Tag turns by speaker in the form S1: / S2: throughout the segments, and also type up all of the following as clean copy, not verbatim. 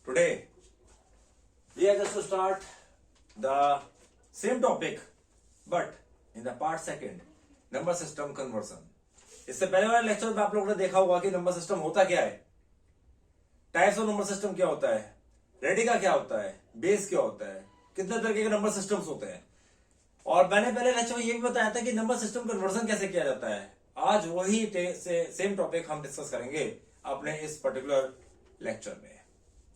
S1: Today we are just to start the same topic but in the part second, number system conversion. इससे पहले वाले lecture में आप लोगों ने देखा होगा कि नंबर सिस्टम होता क्या है, टाइप्स ऑफ नंबर सिस्टम क्या होता है, रेडिका क्या होता है, बेस क्या होता है, कितने तरीके के नंबर सिस्टम्स होते हैं. और मैंने पहले लेक्चर में ये भी बताया था कि नंबर सिस्टम कन्वर्सन कैसे किया जाता है. आज वही सेम टॉपिक हम डिस्कस करेंगे अपने इस पर्टिकुलर लेक्चर में.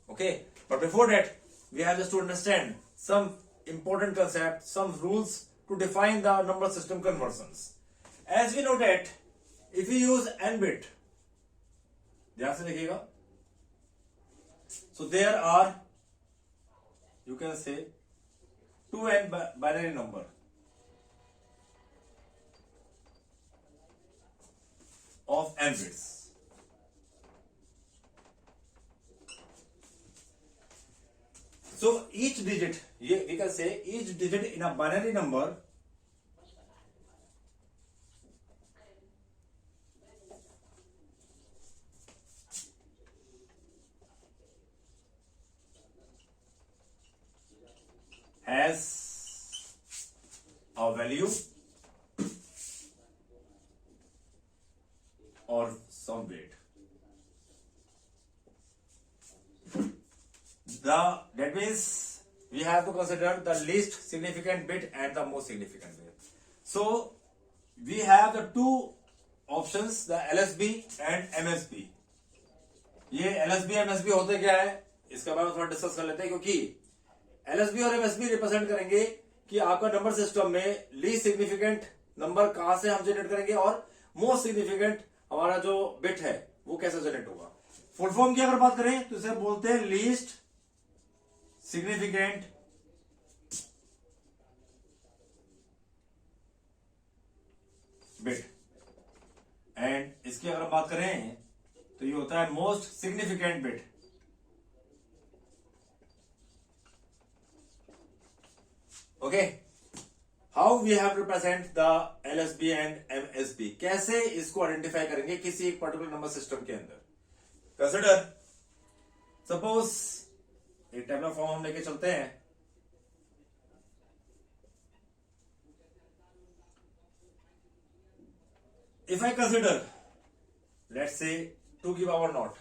S1: Okay, but before that, we have just to understand some important concepts, some rules to define the number system conversions. As we know that if we use n bit, ध्यान से देखिएगा. So there are, you can say, 2n binary number of n bits. So each digit, we can say each digit in a binary number has a value or some weight. That means we have to consider the least significant bit and the most significant bit. So we have the two options, the LSB and MSB. ये LSB MSB होते क्या है, इसके बारे में थोड़ा discuss कर लेते हैं, क्योंकि LSB और MSB रिप्रेजेंट करेंगे कि आपका नंबर सिस्टम में लीस्ट सिग्निफिकेंट नंबर कहां से हम जनरेट करेंगे और मोस्ट सिग्निफिकेंट हमारा जो बिट है वो कैसे जनरेट होगा. फुल फॉर्म की अगर बात करें तो इसे बोलते हैं लीस्ट सिग्निफिकेंट बिट, एंड इसकी अगर बात करें तो ये होता है most significant bit. Okay, how we have to represent the LSB and MSB. कैसे इसको आइडेंटिफाई करेंगे किसी एक पर्टिकुलर नंबर सिस्टम के अंदर. कंसिडर, सपोज एक टेबलर फॉर्म हम लेके चलते हैं. If I consider, let's say 2 की power naught,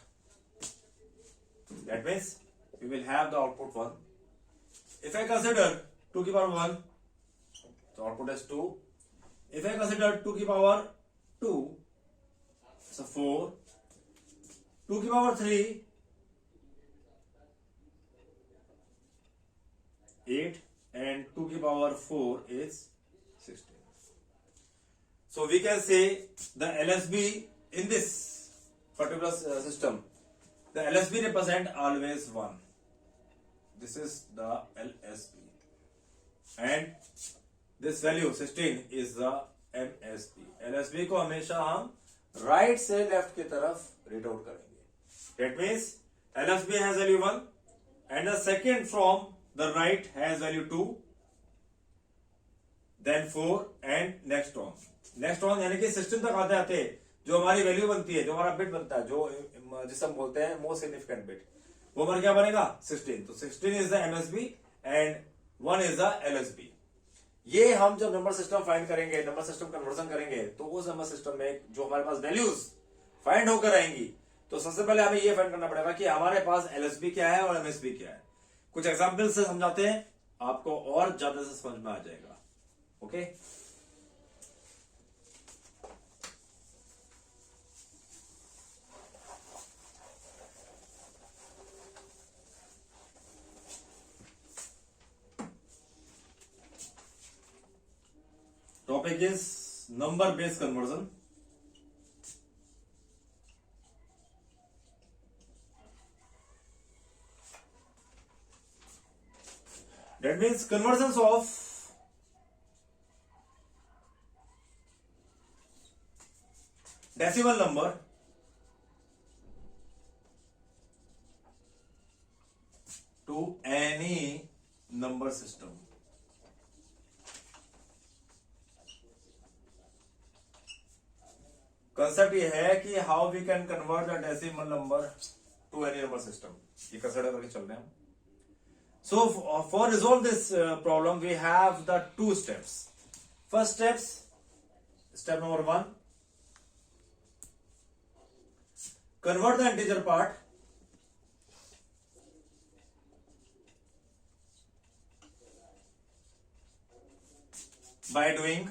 S1: that means we will have the output 1. If I consider 2 की power 1, the output is 2. If I consider 2 की power 2, so 4. 2 की power 3, 8, and 2 की power 4 is 16. So we can say the LSB in this particular system, the LSB represent always 1. This is the LSB, and this value 16 is the MSB. LSB को हमेशा हम right से left की तरफ read out करेंगे. That means LSB has value 1 and the second from the right has value 2, then 4 and next on. Next on यानी कि system तक आते आते जो हमारी वैल्यू बनती है, जो हमारा बिट बनता है, जो जिसे हम बोलते हैं मोस्ट सिग्निफिकेंट बिट, वो हमारा क्या बनेगा 16. तो 16 is the MSB and 1 is the LSB. ये हम जब नंबर सिस्टम फाइंड करेंगे, नंबर सिस्टम कन्वर्जन करेंगे, तो उस नंबर सिस्टम में जो हमारे पास वैल्यूज फाइंड होकर आएंगी, तो सबसे पहले हमें ये फाइंड करना पड़ेगा कि हमारे पास LSB क्या है और MSB क्या है. कुछ एग्जाम्पल से समझाते हैं, आपको और ज्यादा से समझ में आ जाएगा. Okay, topic is number based conversion. That means conversions of decimal number to any number system. Concept ये है कि how we can convert the decimal number to any number system, ये कंसिडर करके चल रहे हैं हम. So for resolve this problem, we have the two steps. First step number 1, convert the integer part by doing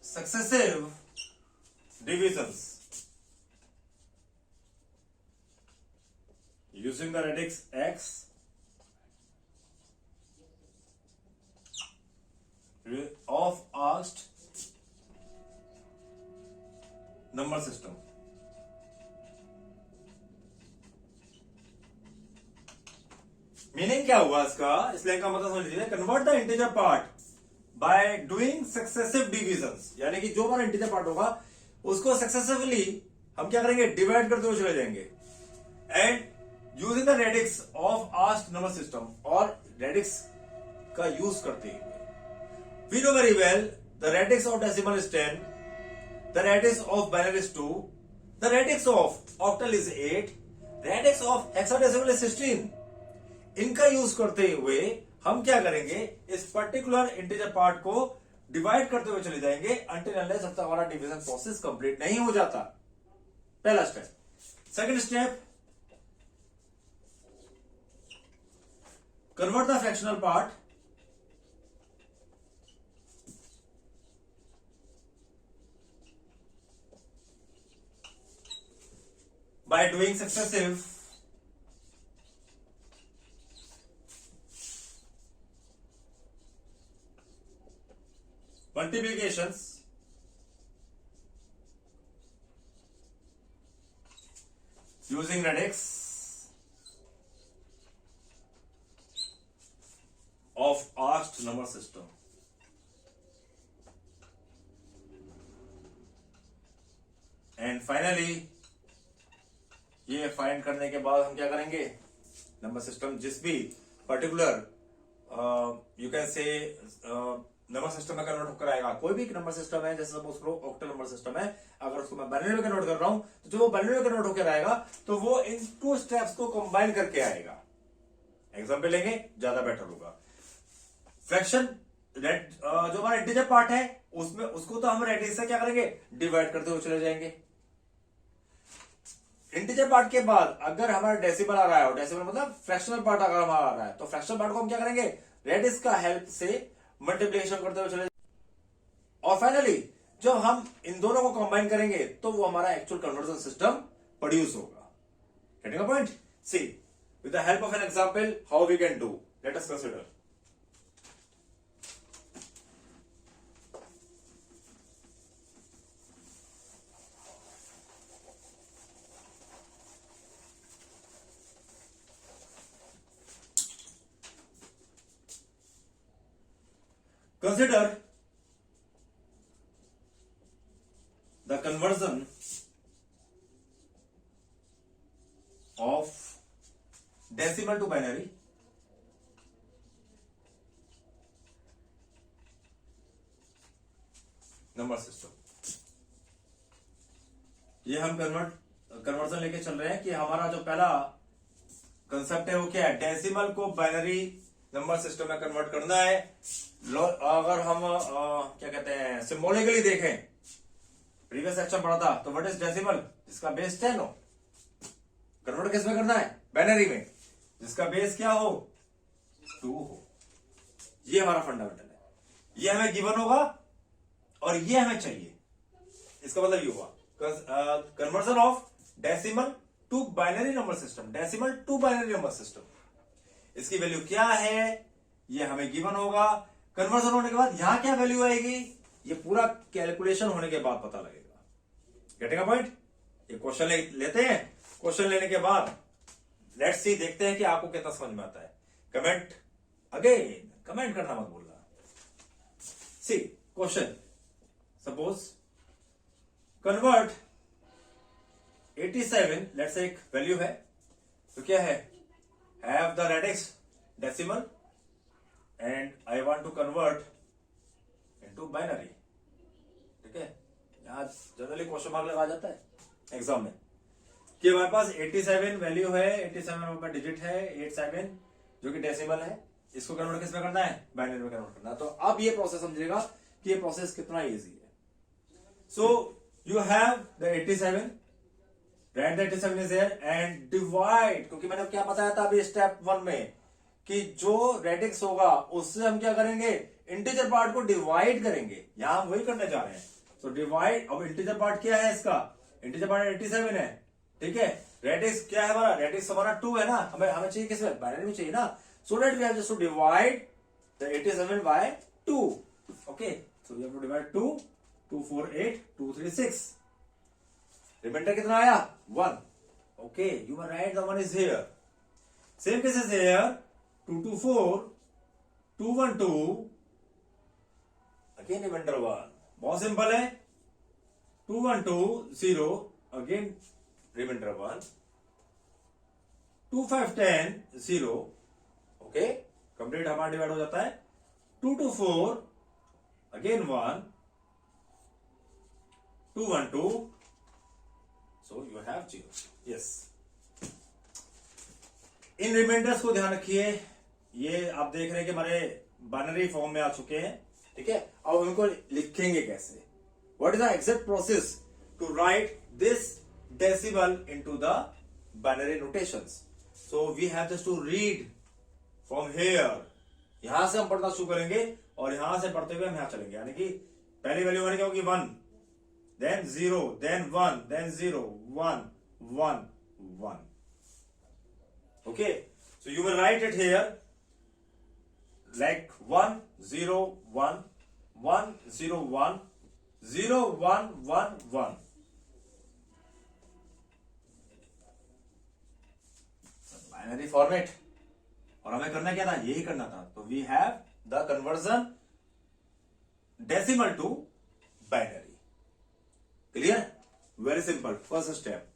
S1: successive divisions using the radix x of asked number system. Meaning क्या हुआ इसका, इसलिए का मतलब समझ लीजिए. Convert the integer part by doing successive divisions, यानी कि जो हमारा इंटीजर पार्ट होगा उसको सक्सेसिवली हम क्या करेंगे, डिवाइड करते हुए चले जाएंगे. And using the radix of asked number system, और रेडिक्स का यूज करते हुए. We know very well the radix of decimal is 10, the radix of binary is 2, the radix of octal is 8, radix of hexadecimal is 16. इनका use करते हुए हम क्या करेंगे, इस पर्टिकुलर इंटीजर पार्ट को डिवाइड करते हुए चले जाएंगे अंटिल अनलेस जब तक हमारा डिवीजन प्रोसेस कंप्लीट नहीं हो जाता. पहला step. Second step, convert the fractional part by doing successive multiplications using radix of asked number system. And finally, ये फाइंड करने के बाद हम क्या करेंगे, नंबर सिस्टम जिस भी particular you can say number system में कन्वर्ट होकर आएगा. कोई भी नंबर सिस्टम है, जैसे सपोज करो ऑक्टल नंबर सिस्टम है, अगर उसको मैं बाइनरी में कन्वर्ट कर रहा हूं तो जो वो बाइनरी में कन्वर्ट होकर आएगा तो वो इन टू स्टेप्स को कंबाइन करके आएगा. एग्जाम्पल लेंगे, ज्यादा बेटर होगा. फ्रैक्शन जो हमारा इंटीजर पार्ट है उसमें उसको तो हम रेडिक्स से क्या करेंगे, डिवाइड करते हुए चले जाएंगे. इंटीजर पार्ट के बाद अगर हमारा डेसिमल आ रहा है, और डेसिमल मतलब फ्रैक्शनल पार्ट अगर हमारा आ रहा है, तो फ्रैक्शनल पार्ट को हम क्या करेंगे, रेडिक्स का हेल्प से मल्टीप्लिकेशन करते हुए चले. और फाइनली जब हम इन दोनों को कंबाइन करेंगे तो वो हमारा एक्चुअल कन्वर्जन सिस्टम प्रोड्यूस होगा. Getting a point? See with the help of an example how we can do. Let us consider. Consider the conversion of decimal to binary number system. ये हम conversion लेके चल रहे हैं कि हमारा जो पहला कंसेप्ट है वो क्या है, डेसिमल को बाइनरी नंबर सिस्टम में कन्वर्ट करना है. अगर हम क्या कहते हैं सिंबॉलिकली देखें, प्रीवियस सेक्शन पढ़ा था, तो व्हाट इज डेसिमल, जिसका बेस 10 हो. कन्वर्ट किस में करना है, बाइनरी में, जिसका बेस क्या हो, 2 हो. ये हमारा फंडामेंटल है. ये हमें गिवन होगा और ये हमें चाहिए. इसका मतलब ये हुआ conversion of decimal to binary number system. Decimal to binary number system, इसकी वैल्यू क्या है ये हमें गिवन होगा. कन्वर्जन होने के बाद यहां क्या वैल्यू आएगी, ये पूरा कैलकुलेशन होने के बाद पता लगेगा. Getting a point? ये क्वेश्चन लेते हैं. क्वेश्चन लेने के बाद लेट्स सी, देखते हैं कि आपको कितना समझ में आता है. कमेंट अगेन, कमेंट करना मत भूलना. C question, suppose convert 87, let's say एक वैल्यू है, तो क्या है, have the radix decimal and I want to convert into binary. ठीक है, यहाँ जनरली क्वेश्चन मार्क लगा जाता है एग्जाम में कि हमारे पास 87 वैल्यू है, 87 का डिजिट है, 87 जो कि डेसिमल है, इसको कन्वर्ट किस में करना है, बाइनरी में कन्वर्ट करना है। तो अब ये प्रोसेस समझिएगा कि ये प्रोसेस कितना इजी है। सो you have the 87, right the 87 is here and divide, क्योंकि मैंने क्या बताया था अभी स्टेप 1 में कि जो रेडिक्स होगा उससे हम क्या करेंगे, इंटीजर पार्ट को डिवाइड करेंगे। यहां हम वही करने जा रहे हैं। तो डिवाइड, अब इंटीजर पार्ट क्या है इसका, इंटीजर पार्ट 87 है, ठीक है। रेडिक्स क्या है हमारा, रेडिक्स हमारा 2 है ना, हमें चाहिए किसमें, बाइनरी में चाहिए ना। So that we have just to divide the 87 by 2। Okay, so we have to divide 2, 2 4 8, 2 3 6, reminder कितना आया 1। Okay, you are right, the 1 is here. Same case is here, 2 2 4, 2 1 2, again reminder 1। बहुत सिंपल है, 2 1 2 0, again reminder 1, 2 5 10 0। Okay, complete हमारा divide हो जाता है। 2 2 4, again 1, 2 1 2, so you have 0। Yes, इन reminders को ध्यान रखिए, ये आप देख रहे हैं कि हमारे बाइनरी फॉर्म में आ चुके हैं, ठीक है। अब हम इनको लिखेंगे कैसे, what is the exact process to write this decimal into the binary notations. So we have just to read from here. यहां से हम पढ़ना शुरू करेंगे और यहां से पढ़ते हुए हम यहां चलेंगे, यानी कि पहली वैल्यू हमारी क्या होगी 1, then 0, then 1, then 0, 1 1 1। Okay, so you will write it here like 1 0 1 1 0 1 0 1 1 1। Binary format, और हमें करना क्या था, यही करना था। तो we have the conversion decimal to binary. Clear, very simple, first step.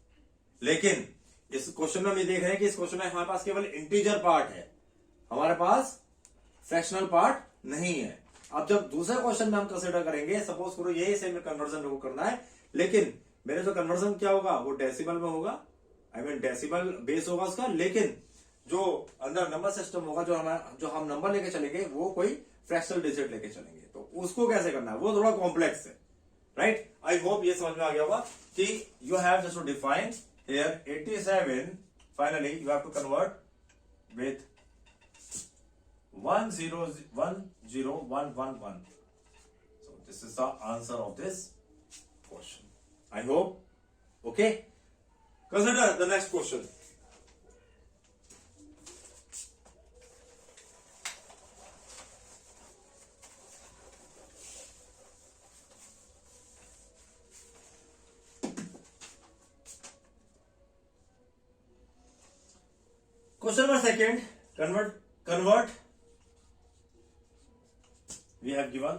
S1: लेकिन इस क्वेश्चन में हम ये देख रहे हैं कि इस क्वेश्चन में हमारे पास केवल इंटीजर पार्ट है, हमारे पास फ्रैक्शनल पार्ट नहीं है। अब जब दूसरे क्वेश्चन में हम कंसीडर करेंगे, सपोज करो यही सेम कन्वर्जन को करना है, लेकिन मेरे जो कन्वर्जन क्या होगा वो डेसिमल में होगा, आई मीन डेसिमल बेस होगा उसका, लेकिन जो अंदर नंबर सिस्टम होगा, जो हम नंबर लेके चलेंगे वो कोई फ्रैक्शनल डिजिट लेके चलेंगे। तो उसको कैसे करना है वो थोड़ा कॉम्प्लेक्स है, राइट। आई होप ये समझ में आ गया होगा कि you have just to define here 87, finally you have to convert with 1 0 1 0 1 1 1। So this is the answer of this question, I hope. Okay, consider the next question. Question number second, convert. We have given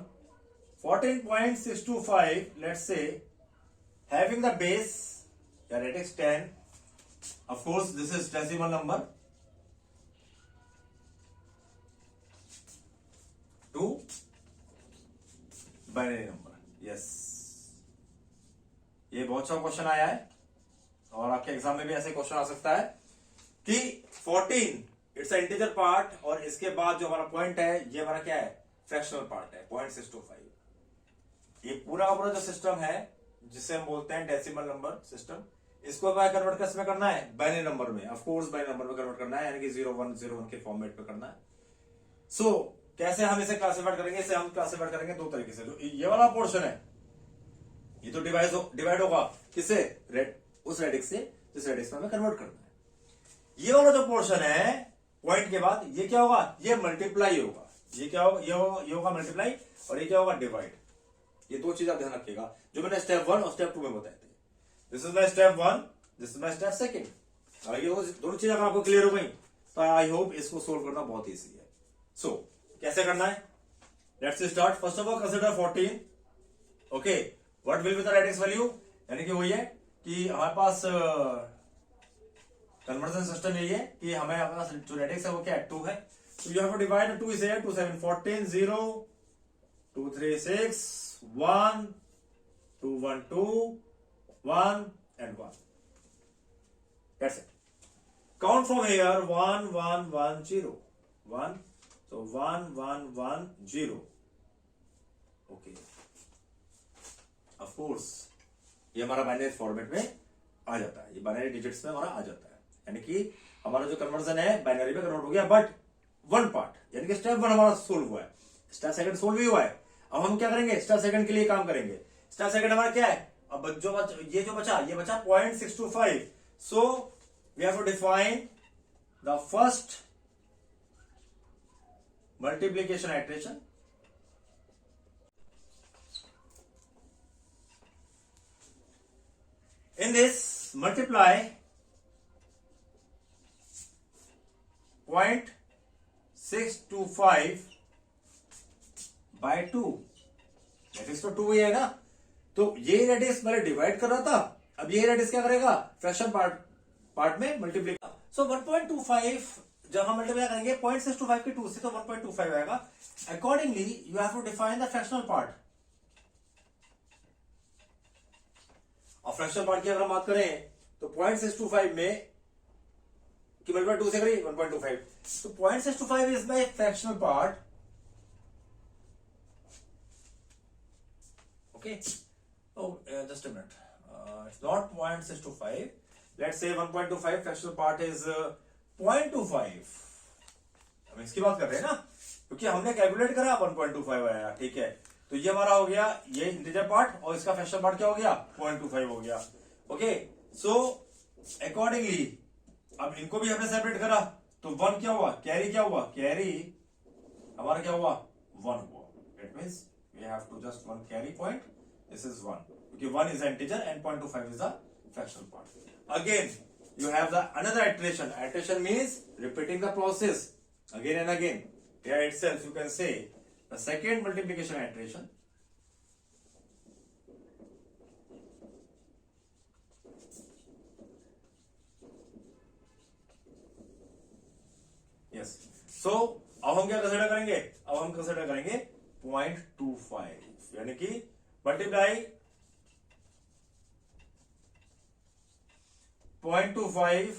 S1: 14.625, let's say, having the base, yeah, radix 10. Of course, this is decimal number. To binary number. Yes. ये बहुत सा question आया है और आपके exam में भी ऐसे क्वेश्चन आ सकता है कि 14 इट्स इंटीजर पार्ट और इसके बाद जो हमारा पॉइंट है ये हमारा क्या है, फ्रैक्शनल पार्ट है 0.625। ये पूरा का पूरा जो सिस्टम है जिसे हम बोलते हैं डेसिमल नंबर सिस्टम, इसको कन्वर्ट किस में करना है, बाइनरी नंबर में। ऑफ कोर्स बाइनरी नंबर में कन्वर्ट करना है, यानी कि 0101 के फॉर्मेट में करना है। सो कैसे हम इसे क्लासिफाइड करेंगे, इसे हम क्लासिफाइड करेंगे दो तरीके से। जो ये वाला पोर्शन है ये तो डिवाइड होगा किससे, उस रेडिक्स से जिस रेडिक्स में हमें कन्वर्ट करना है। ये वाला जो पोर्शन है पॉइंट के बाद ये क्या होगा, ये मल्टीप्लाई होगा। ये क्या होगा, ये होगा मल्टीप्लाई, और ये क्या होगा, डिवाइड। ये दो चीज आप ध्यान रखिएगा जो मैंने स्टेप 1 और स्टेप 2 में बताए थे। This is my step 1, this is my step 2। ये दोनों चीज अगर आपको क्लियर हो गई तो आई होप इसको सोल्व करना बहुत ईजी है। सो कैसे करना है, let's start. First of all consider 14। Okay, what will be the radix value, यानी कि वही है कि हमारे पास कन्वर्जन सिस्टम यही है कि हमें हमारे पास जो रेडिक्स है वो क्या है, 2 है। तो you have to divide 2 is 2 7 14 0 2 3 6 1 2 1 2 1 and 1. That's it. Count from here 1 1 1 0 1. So 1 1 1 0. Okay. Of course ये हमारा बाइनरी फॉर्मेट में आ जाता है, ये बाइनरी डिजिट्स में हमारा आ जाता है, यानी कि हमारा जो कन्वर्जन है बाइनरी में कन्वर्ट हो गया, बट वन पार्ट, यानी कि स्टेप वन हमारा सोल्व हुआ है, स्टेप सेकंड सोल्व भी हुआ है. अब हम क्या करेंगे, स्टेप सेकंड के लिए काम करेंगे. स्टेप सेकंड हमारा क्या है, अब ये बचा 0.625. So we have to define the first multiplication iteration. In this, multiply 0.625 by 2. Radius तो 2 ही है ना, तो ये रेडियस मैंने डिवाइड कर रहा था, अब ये रेडियस क्या करेगा, फ्रैक्शन पार्ट में मल्टीप्लाई. सो 1.25 जब हम मल्टीप्लाई करेंगे 0.625 के 2 से तो 1.25 आएगा. Accordingly you have to define the fractional part. और फ्रैक्शनल पार्ट की अगर हम बात करें तो 0.625 में कि मल्टीप्लाई 2 से करें 1.25. तो 0.625 is my fractional part. Okay, just a minute, it's not 0.625. Let's say 1.25 fractional part is 0.25. हम इसकी बात कर रहे हैं ना, क्योंकि हमने कैलकुलेट करा 1.25 आया, ठीक है. तो ये हमारा हो गया ये इंटीजर पार्ट, और इसका फ्रैक्शनल पार्ट क्या हो गया, 0.25 हो गया. ओके, सो अकॉर्डिंगली अब इनको भी हमने सेपरेट करा, तो 1 क्या हुआ, कैरी क्या हुआ, कैरी हमारा क्या हुआ, 1 हुआ. It means we have to just 1 carry point. This is 1, क्योंकि 1 is integer and 0.25 is the fractional part. Again you have the another iteration. Iteration means repeating the process again and again. Here itself you can say the second multiplication iteration. Yes. So अब हम क्या consider करेंगे, अब हम consider करेंगे 0.25, यानी कि multiply 0.25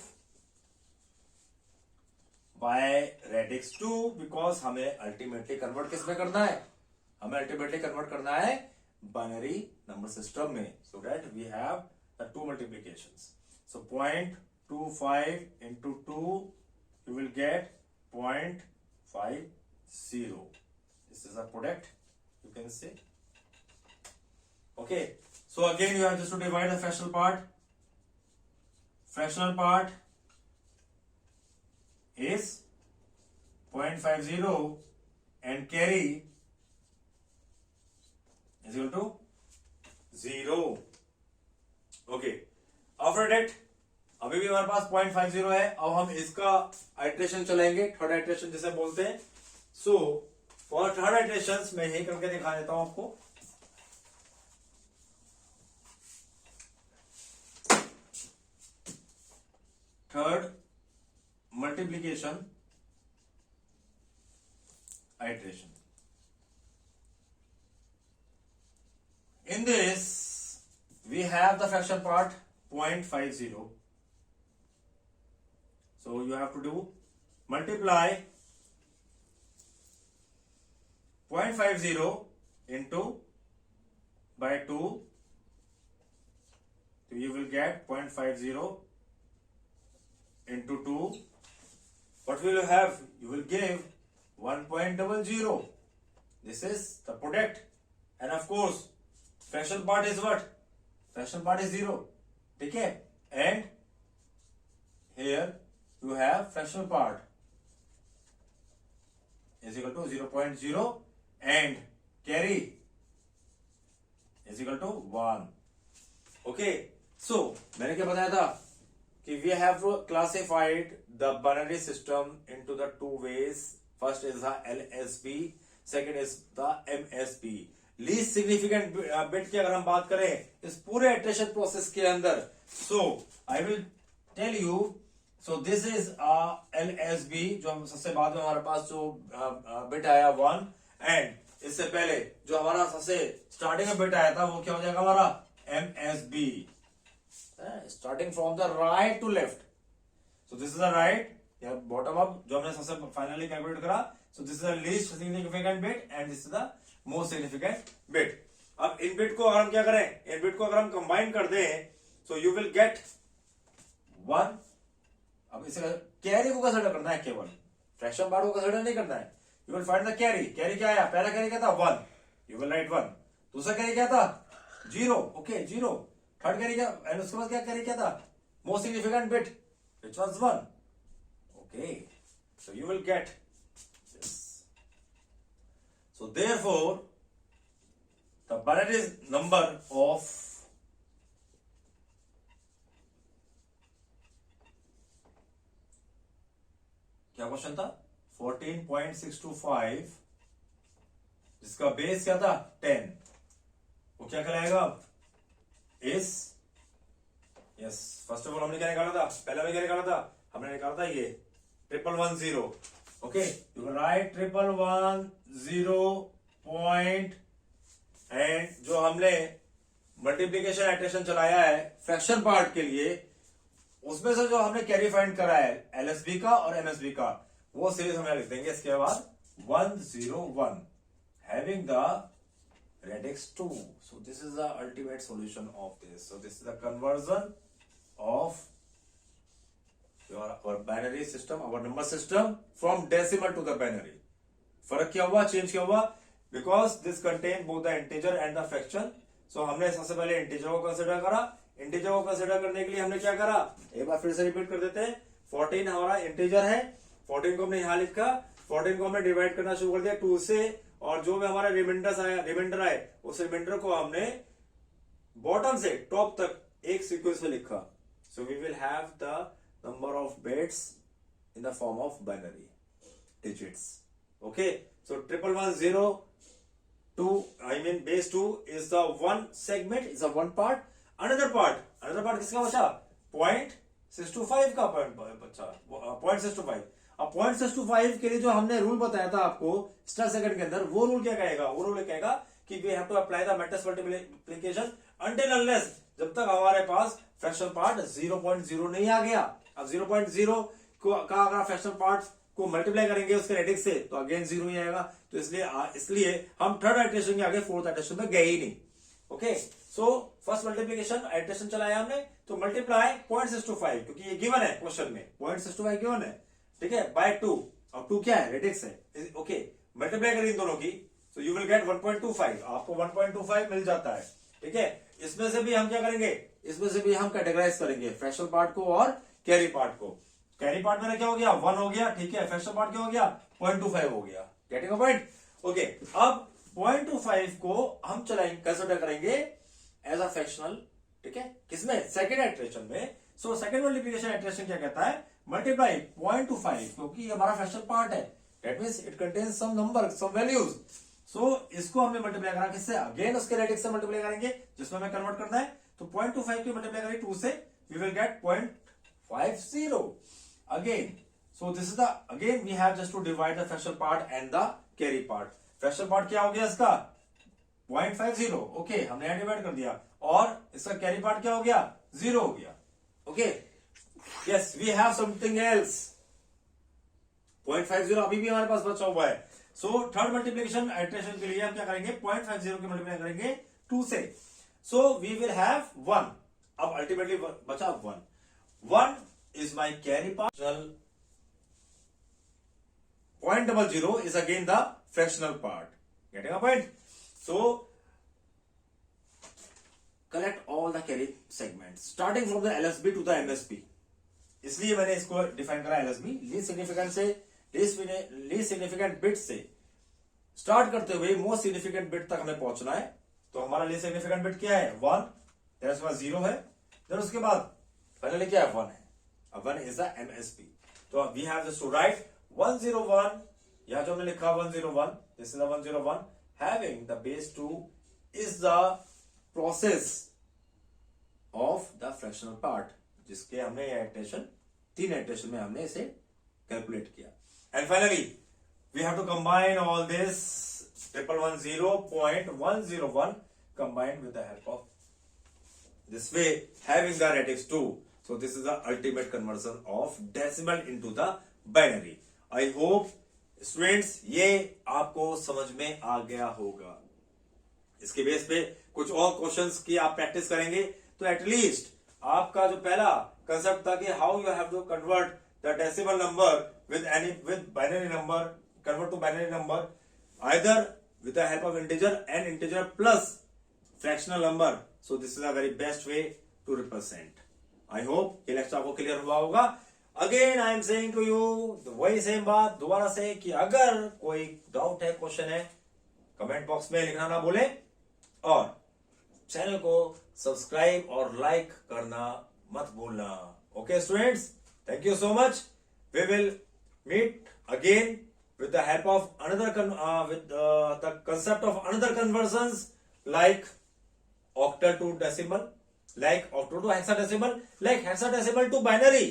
S1: bye radix 2, because हमें अल्टीमेटली कन्वर्ट किस में करना है, हमें अल्टीमेटली कन्वर्ट करना है बाइनरी नंबर सिस्टम में, so that we have the 2 multiplications. So 0.25 into 2 you will get 0.50. This is a product, you can say. Okay, so again you have just to divide the fractional part. Fractional part is 0.50 and carry is equal to 0. Okay, after that अभी भी हमारे पास 0.50 है. अब हम इसका iteration चलाएंगे, third iteration जिसे बोलते हैं. सो फॉर थर्ड आइट्रेशन मैं यही करके दिखा देता हूं आपको. Third multiplication iteration. In this we have the fraction part 0.50. So you have to do multiply 0.50 into by 2, so you will get 0.50 into 2. What will you have? You will give 1.00. This is the product, and of course fraction part is what? Fraction part is 0. Okay, and here you have fractional part is equal to 0.0 and carry is equal to 1. Okay, so मैंने क्या बताया था कि we have classified the binary system into the 2 ways. First is the LSB, second is the MSB. Least significant bit की अगर हम बात करें इस पूरे इटरेशन प्रोसेस के अंदर, so I will tell you. So this is LSB, जो हम सबसे बाद में हमारे पास जो बिट आया 1, एंड इससे पहले जो हमारा सबसे स्टार्टिंग में बिट आया था वो क्या हो जाएगा हमारा MSB, starting from the right to left. So this is the right, bottom up जो हमने सबसे फाइनली कैलकुलेट करा। So this is the least significant bit and this is the most significant bit. अब इन बिट को अगर हम क्या करें, इन बिट को अगर हम कंबाइन कर दें सो यू विल गेट 1। अब इसे कैरी को कंसिडर करना है, केवल फ्रैक्शन पार्ट को कंसिडर नहीं करना है। You will find the carry. Carry क्या आया, पहला कैरी क्या था 1, यू विल राइट 1। दूसरा कैरी क्या था 0, ओके 0। थर्ड कैरी क्या, एंड उसके बाद क्या कैरी क्या था, most significant bit which was 1, okay. So you will get this. So therefore the binary number of क्या क्वेश्चन था 14.625 जिसका बेस क्या था 10, वो क्या कहलाएगा इस, यस फर्स्ट ऑफ ऑल हमने क्या निकाला था, पहला में क्या निकाला था, हमने निकाला था ये 1110, okay. You right 1110 point, and जो हमने मल्टीप्लीकेशन एडिशन चलाया है फ्रैक्शन पार्ट के लिए, उसमें से जो हमने कैरी फाइंड करा है LSB का और MSB का, वो सीरीज हम लिख देंगे इसके बाद 101 having the radix 2. So this is the ultimate solution of this. So this is the conversion of our binary system, our number system from decimal to the binary. फर्क क्या हुआ, चेंज क्या हुआ, because this contain both the integer and the fraction. So हमने सबसे पहले integer को consider करा। इंटीजर को कंसिडर करने के लिए हमने क्या करा, एक बार फिर से रिपीट कर देते हैं। 14 हमारा इंटीजर है, 14 को हमने यहां लिखा, 14 को हमने डिवाइड करना शुरू कर दिया 2 से, और जो भी हमारा रिमाइंडर आए उस रिमाइंडर को हमने बॉटम से टॉप तक एक सीक्वेंस में लिखा। So we will have the number of bits in the form of binary digits, okay. So 1110 2, I mean base 2 is the one segment, is the one part. Another part किसका बचा, 0.625 का point बचा, 0.625। अब 0.625 के लिए जो हमने रूल बताया था आपको स्टार सेकंड के अंदर, वो रूल क्या कहेगा, वो रूल कहेगा कि we have to apply the matrix multiplication until unless, जब तक हमारे पास फ्रैक्शन पार्ट 0.0 नहीं आ गया। अब 0.0 का अगर फ्रैक्शन पार्ट को मल्टीप्लाई करेंगे उसके रेडिक्स से तो अगेन 0 ही आएगा। तो इसलिए हम थर्ड आइटरेशन के आगे फोर्थ आइटरेशन में गए ही नहीं, okay. So first multiplication iteration चलाया हमने, तो मल्टीप्लाई 0.625, क्योंकि ये गिवन है क्वेश्चन में, 0.625 गिवन है, ठीक है, बाय 2। अब 2 क्या है, रेडिक्स है, ओके। मल्टीप्लाई करें इन दोनों की, तो यू विल गेट 1.25, आपको 1.25 मिल जाता है, ठीक है। इसमें से भी हम क्या करेंगे, इसमें से भी हम कैटेगराइज करेंगे फ्रैक्शनल पार्ट को और कैरी पार्ट को। कैरी पार्ट में क्या हो गया 1 हो गया, ठीक है। फ्रैक्शनल पार्ट क्या हो गया 0.25 हो गया, गेटिंग अ पॉइंट, ओके। अब 0.25 को हम चलाएंगे, कंसिडर करेंगे एज अ फ्रैक्शनल, ठीक है, किसमें, सेकंड आइटरेशन में। सो सेकंड मल्टीप्लिकेशन आइटरेशन क्या कहता है, मल्टीप्लाई 0.25, क्योंकि ये हमारा फ्रैक्शनल पार्ट है, that means it contains some number, some values. So इसको हमने मल्टीप्लाई करा किससे, अगेन उसके रेडिक्स से मल्टीप्लाई करेंगे जिसमें हमें कन्वर्ट करना है। तो 0.25 की मल्टीप्लाई करेंगे 2 से, we will get 0.50 again. So this is the, again we have just to divide the fractional part and the carry part. fractional part क्या हो गया इसका 0.50, ओके, हमने यहां डिवाइड कर दिया, और इसका कैरी पार्ट क्या हो गया 0 हो गया, okay. Yes, we have something else, 0.50 अभी भी हमारे पास बचा हुआ है। सो थर्ड मल्टीप्लिकेशन आइटरेशन के लिए हम क्या करेंगे, 0.50 की मल्टीप्लाई करेंगे 2 से, सो वी विल हैव 1। अब अल्टीमेटली बचा 1 is my carry part. 0.00 is again the fractional part. Getting a point? So collect all the carry segments starting from the LSB to the MSB. इसलिए मैंने इसको डिफाइन करा LSB, least significant से, least significant bit से start करते हुए most significant bit तक हमें पहुंचना है। तो हमारा लीस्ट सिग्निफिकेंट बिट क्या है 1, देन उसके बाद 0 है, देन उसके बाद फाइनली क्या है 1 है। 1 is the MSB. तो we have just to write 101, यहां जो हमने लिखा 101, this is the 101, having the base 2 is the process of the fractional part, जिसके हमने ये इटरेशन 3 इटरेशन में हमने इसे कैलकुलेट किया। And finally we have to combine all this 110.101 combined with the help of this way, having the radix 2. So this is the ultimate conversion of decimal into the binary. I hope students ये आपको समझ में आ गया होगा. इसके base पे कुछ और क्वेश्चंस की आप प्रैक्टिस करेंगे तो एटलीस्ट आपका जो पहला कंसेप्ट था कि how you have to convert the decimal number with binary number, convert to binary number either with the help of integer and integer plus fractional number. So this is a very best way to represent. I hope ये lecture आपको clear हुआ होगा. Again I am saying to you वही same बात दोबारा से कि अगर कोई डाउट है, क्वेश्चन है, कमेंट बॉक्स में लिखना ना भूलें और चैनल को सब्सक्राइब और लाइक करना मत भूलना. Okay students, thank you so much. We will meet again with the help of another the concept of another conversions like octal to decimal, like octal to hexadecimal, like hexadecimal to binary.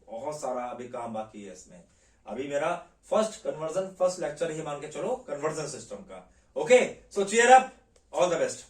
S1: बहुत सारा अभी काम बाकी है इसमें. अभी मेरा first lecture ही मान के चलो कन्वर्जन सिस्टम का. Okay, so cheer up, all the best.